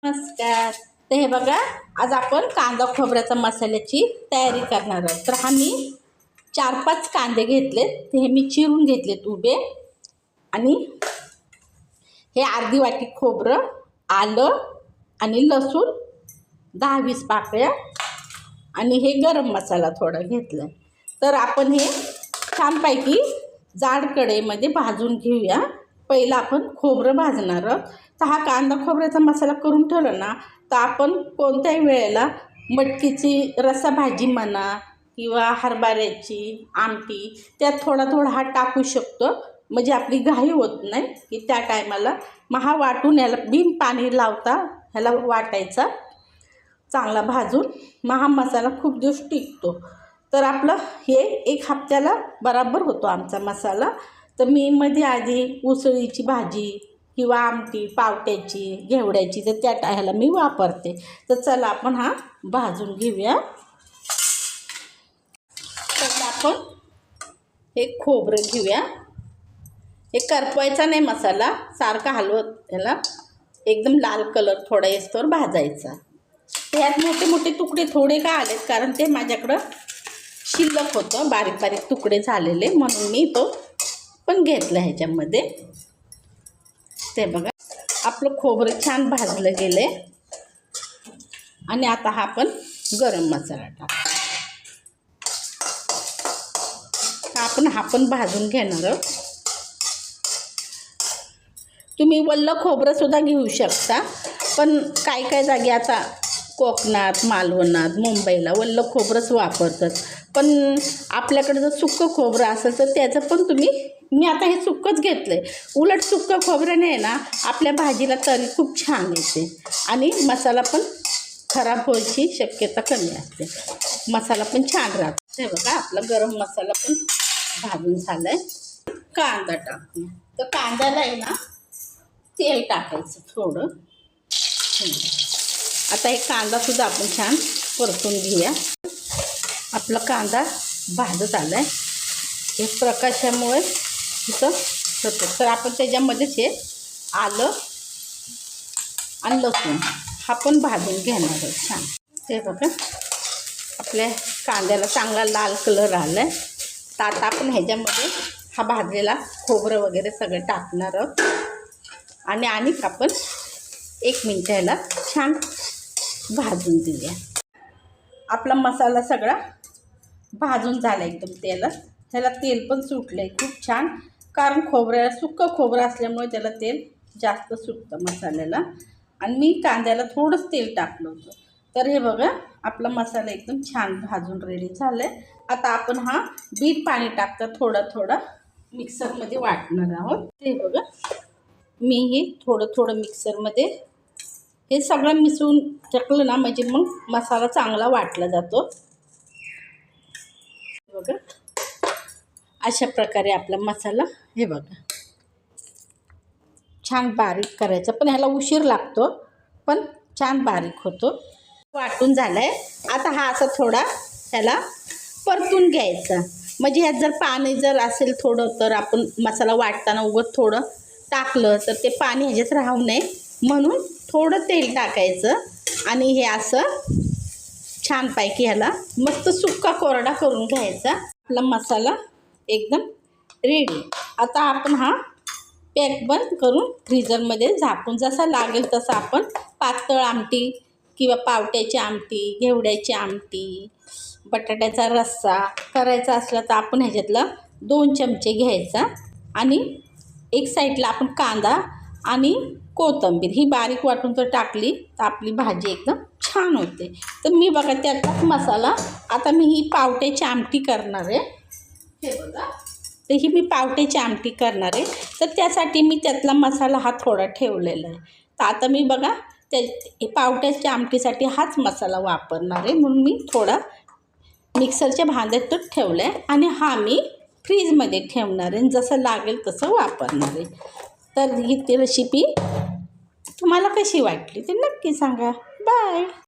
नमस्कार. तर हे बघा, आज आपण कांदा खोबऱ्याचा मसाल्याची तयारी करणार आहोत. तर मी 4-5 कांदे घेतलेत. ते हे मी चिरून घेतलेत उभे. आणि हे अर्धी वाटी खोबरं, आलं आणि लसूण 10-20 पाकळ्या आणि हे गरम मसाला थोडा घेतला. तर आपण हे छानपैकी जाड कढईमध्ये भाजून घेऊया. पहिला आपण खोबरं भाजणार आहोत. तर हा कांदा खोबऱ्याचा मसाला करून ठेवला ना, तर आपण कोणत्याही वेळेला मटकीची रस्सा भाजी म्हणा किंवा हरभऱ्याची आमटी त्यात थोडा थोडा हा टाकू शकतो. म्हणजे आपली घाई होत नाही की त्या टायमाला मग हा वाटून याला बिन पाणी लावता ह्याला वाटायचा चांगला भाजून. मग हा मसाला खूप दिवस टिकतो. तर आपलं हे 1 हप्त्याला बराबर होतो आमचा मसाला. तर मी मध्ये आधी उसळीची भाजी किंवा आमटी पावट्याची घेवड्याची तर त्या टायमाला मी वापरते. तर चला आपण हा भाजून घेऊया. तर आपण हे खोबरं घेऊया. हे करपवायचा नाही मसाला, सारखा हलवत ह्याला एकदम लाल कलर थोडा येस्तोवर भाजायचा. त्यात मोठे मोठे तुकडे थोडे का आलेत कारण ते माझ्याकडं शिल्लक होतं बारीक बारीक तुकडे झालेले, म्हणून मी तो पण घेतला ह्याच्यामध्ये. ते बघा आपलं खोबरं छान भाजलं गेले. आणि आता हा आपण गरम मसाला टाकू. हा पण भाजून घेणार आहोत. तुम्ही वल्ल खोबरंसुद्धा घेऊ शकता, पण काही काही जागी आता कोकणात मालवणात मुंबईला वल्ल खोबरंच वापरतात. पण आपल्याकडे जर सुक्कं खोबरं असेल तर त्याचं पण मी आता हे सुक्कंच घेतलं आहे. उलट सुक्कं खोबऱ्याने आहे ना आपल्या भाजीला तरी खूप छान येते आणि मसाला पण खराब व्हायची शक्यता कमी असते. मसाला पण छान राहतो. हे बघा आपला गरम मसाला पण भाजून झाला आहे. कांदा टाकू. तर कांद्याला आहे ना तेल टाकायचं थोडं. आता हे कांदासुद्धा आपण छान परतून घेऊया. आपला कांदा भाजत आला आहे. हे प्रकाशामुळे इथं होतं. तर आपण त्याच्यामध्येच हे आलं आणि लसूण हा पण भाजून घेणार आहोत छान. हे बघा आपल्या कांद्याला चांगला लाल कलर आला आहे. तर आता आपण ह्याच्यामध्ये हा भाजलेला खोबरं वगैरे सगळं टाकणार आहोत. आणि आपण 1 मिनिट ह्याला छान भाजून देऊया. आपला मसाला सगळा भाजून झाला एकदम तेलात. ह्याला तेल पण सुटलं आहे खूप छान, कारण सुक्कं खोबरं असल्यामुळे त्याला तेल जास्त सुटतं मसाल्याला. आणि मी कांद्याला थोडंच तेल टाकलं होतं. तर हे बघा आपला मसाला एकदम छान भाजून रेडी झाला आहे. आता आपण हा बिन पाणी टाकता थोडा थोडा मिक्सरमध्ये वाटणार आहोत. ते बघा मी हे थोडं थोडं मिक्सरमध्ये हे सगळं मिसळून टाकलं ना म्हणजे मग मसाला चांगला वाटला जातो. बघा अशा प्रकारे आपला मसाला हे बघा छान बारीक करायचा, पण ह्याला उशीर लागतो पण छान बारीक होतो. वाटून झालं आहे. आता हा असा थोडा ह्याला परतून घ्यायचा. म्हणजे ह्यात जर पाणी जर असेल थोडं तर आपण मसाला वाटताना उगाच थोडं टाकलं तर ते पाणी ह्याच्यात राहू नये म्हणून थोडं तेल टाकायचं. आणि हे असं छानपैकी ह्याला मस्त सुक्का कोरडा करून घ्यायचा. आपला मसाला एकदम रेडी. आता आपण हा पॅक बंद करून फ्रीजरमध्ये झाकून जसा लागेल तसा आपण पातळ आमटी किंवा पावट्याची आमटी घेवड्याची आमटी बटाट्याचा रस्सा करायचा असला तर आपण ह्याच्यातला 2 चमचे घ्यायचा. आणि एक साईडला आपण कांदा आणि कोथिंबीर ही बारीक वाटून जर टाकली तर आपली भाजी एकदम छान होते. तर मी बघा त्यातलाच मसाला आता मी ही पावट्याची आमटी करणार आहे. हे बघा तर ही मी पावट्याची आमटी करणार आहे. तर त्यासाठी मी त्यातला मसाला हा थोडा ठेवलेला आहे. तर आता मी बघा पावट्याच्या आमटीसाठी हाच मसाला वापरणार आहे, म्हणून मी थोडा मिक्सरच्या भांड्यातच ठेवला आहे. आणि हा मी फ्रीजमध्ये ठेवणार आहे, जसं लागेल तसं वापरणार आहे. तर ही रेसिपी तुम्हाला कशी वाटली ते नक्की सांगा. बाय.